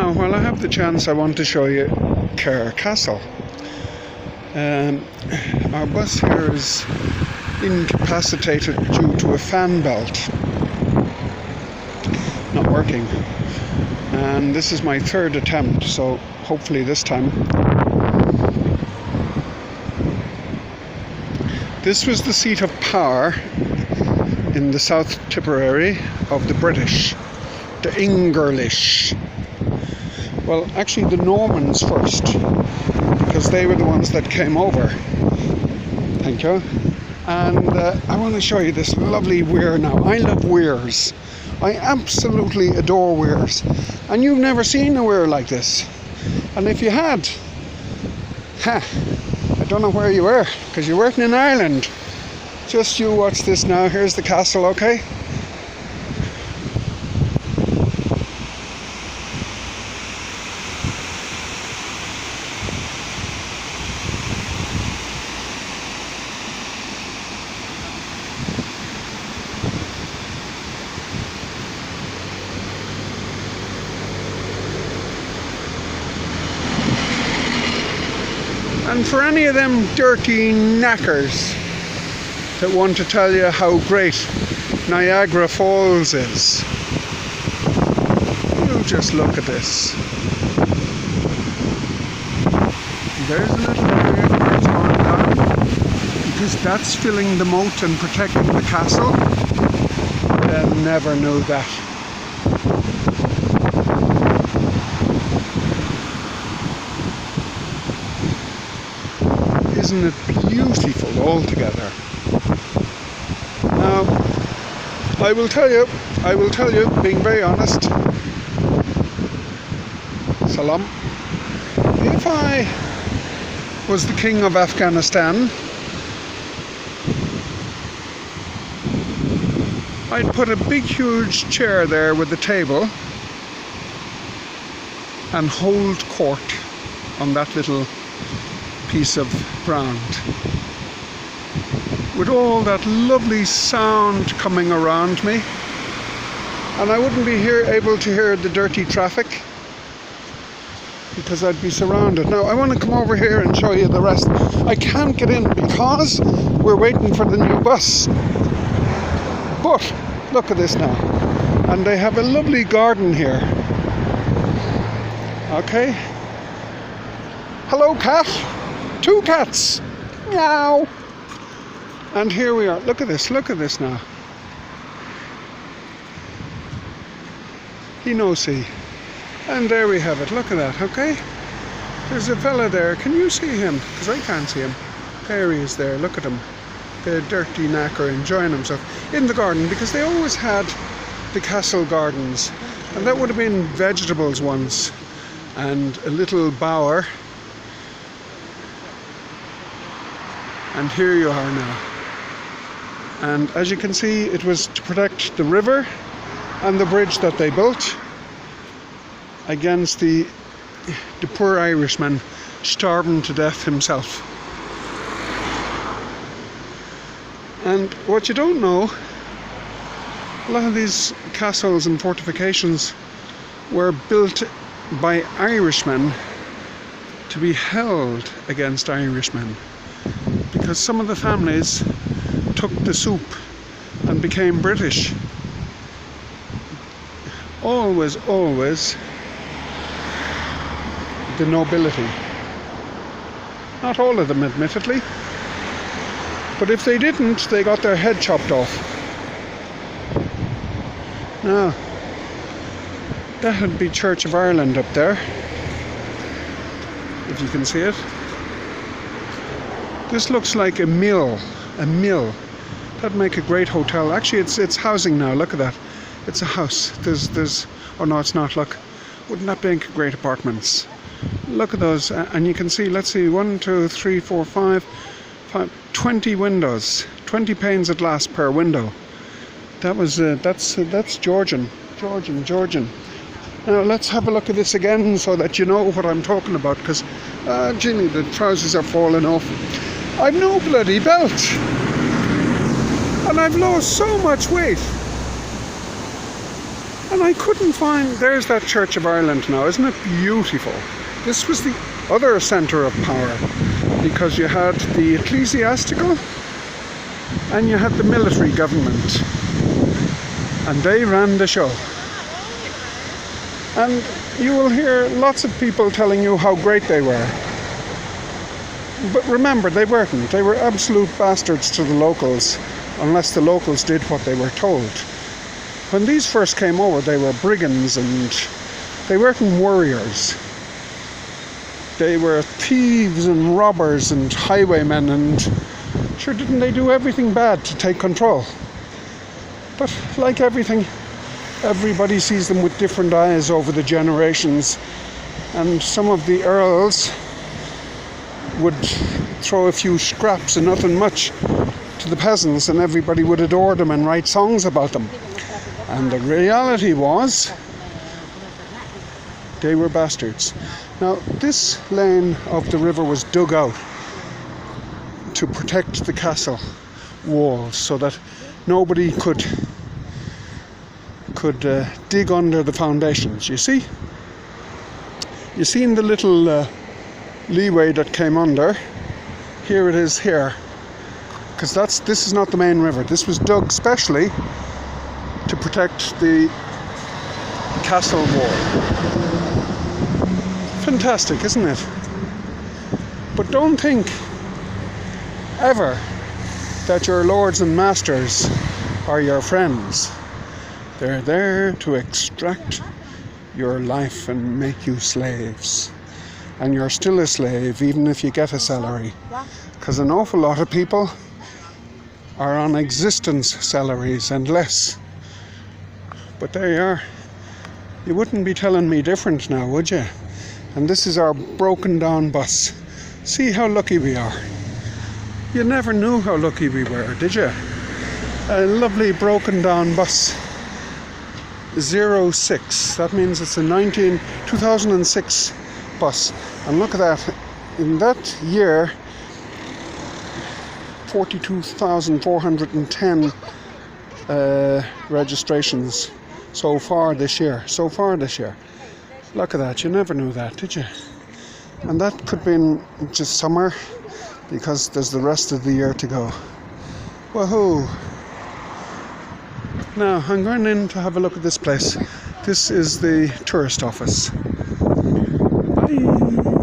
Now, while I have the chance, I want to show you Cahir Castle. Our bus here is incapacitated due to a fan belt not working, and this is my third attempt, so hopefully this time. This was the seat of power in the South Tipperary of the British, the English. Well, actually the Normans first, because they were the ones that came over. Thank you. And I want to show you this lovely weir now. I love weirs. I absolutely adore weirs. And you've never seen a weir like this. And if you had, I don't know where you were, because you weren't in Ireland. Just you watch this now. Here's the castle, okay? And for any of them dirty knackers that want to tell you how great Niagara Falls is, you just look at this. There's a little area where it's gone down, because that's filling the moat and protecting the castle. I never knew that. Isn't it beautiful altogether? Now, I will tell you, being very honest, Salam, if I was the king of Afghanistan, I'd put a big huge chair there with a table and hold court on that little piece of ground, with all that lovely sound coming around me, and I wouldn't be able to hear the dirty traffic because I'd be surrounded. Now I want to come over here and show you the rest. I can't get in because we're waiting for the new bus, but look at this now, and they have a lovely garden here. Okay, hello cat. Two cats! Meow! And here we are. Look at this now. He knows he. And there we have it. Look at that, okay? There's a fella there. Can you see him? Because I can't see him. There he is there. Look at him. The dirty knacker enjoying himself in the garden, because they always had the castle gardens. And that would have been vegetables once. And a little bower. And here you are now. And as you can see, it was to protect the river and the bridge that they built against the poor Irishman starving to death himself. And what you don't know, a lot of these castles and fortifications were built by Irishmen to be held against Irishmen, because some of the families took the soup and became British. Always the nobility. Not all of them, admittedly, but if they didn't, they got their head chopped off. Now, that would be Church of Ireland up there, if you can see it. This looks like a mill. That'd make a great hotel. Actually, it's housing now. Look at that. It's a house. There's. Oh no, it's not. Look, wouldn't that make great apartments? Look at those, and you can see. Let's see. 1, 2, 3, 4, 5, 20 windows. 20 panes of glass per window. That was. That's Georgian. Now let's have a look at this again, so that you know what I'm talking about. Because, Ginny, the trousers are falling off. I've no bloody belt, and I've lost so much weight, And I couldn't find, there's that Church of Ireland now, isn't it beautiful? This was the other centre of power, because you had the ecclesiastical and you had the military government, and they ran the show. And you will hear lots of people telling you how great they were. But remember, they weren't. They were absolute bastards to the locals, unless the locals did what they were told. When these first came over, they were brigands, and they weren't warriors. They were thieves and robbers and highwaymen, and sure, didn't they do everything bad to take control? But like everything, everybody sees them with different eyes over the generations, and some of the earls would throw a few scraps and nothing much to the peasants, and everybody would adore them and write songs about them. And the reality was, they were bastards. Now, this lane of the river was dug out to protect the castle walls, so that nobody could dig under the foundations. You see? You seen the little leeway that came under? Here it is here. Because this is not the main river. This was dug specially to protect the castle wall. Fantastic, isn't it? But don't think ever that your lords and masters are your friends. They're there to extract your life and make you slaves. And you're still a slave even if you get a salary. Because an awful lot of people are on existence salaries and less. But there you are. You wouldn't be telling me different now, would you? And this is our broken down bus. See how lucky we are. You never knew how lucky we were, did you? A lovely broken down bus. 06. That means it's a 2006 bus. And look at that. In that year, 42,410 registrations so far this year. Look at that. You never knew that, did you? And that could be in just summer, because there's the rest of the year to go. Woohoo! Now, I'm going in to have a look at this place. This is the tourist office. Bye!